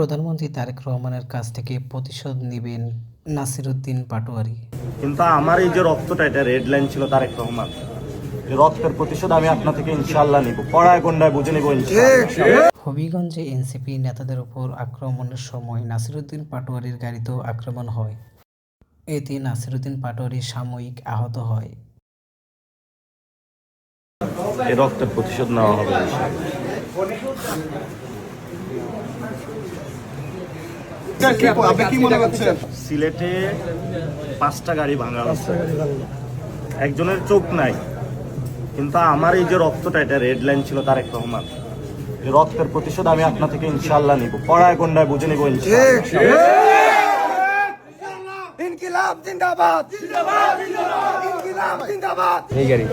প্রধানমন্ত্রী তারেক রহমানের কাছ থেকে প্রতিশোধ নেবেন নাসিরুদ্দিন পাটোয়ারি। কিন্তু আমার এই যে রক্তটা, এটা রেড লাইন ছিল তারেক রহমান। এই রক্তের প্রতিশোধ আমি আপনার থেকে ইনশাআল্লাহ নিব, কড়ায় গন্ডায় বুঝে নিব ইনশাআল্লাহ। হবিগঞ্জে এনসিপি নেতাদের উপর আক্রমণের সময় নাসিরুদ্দিন পাটোয়ারির গাড়িতেও আক্রমণ হয়। এতে নাসিরুদ্দিন পাটোয়ারি সাময়িক আহত হয়। এই রক্তের প্রতিশোধ নেওয়া হবে ইনশাআল্লাহ। সিলেটে 5টা গাড়ি ভাঙা হয়েছে, একজনের চোখ নাই। কিন্তু আমার এই যে রক্তটা, এটা রেড লাইন ছিল তারেক রহমান। এই রক্তের প্রতিশোধ আমি আপনার থেকে ইনশাআল্লাহ নিব, কড়ায় গন্ডায় বুঝে নিব ইনশাআল্লাহ। ইনকিলাব জিন্দাবাদ, জিন্দাবাদ, জিন্দাবাদ, ইনকিলাব জিন্দাবাদ। এই গাড়ি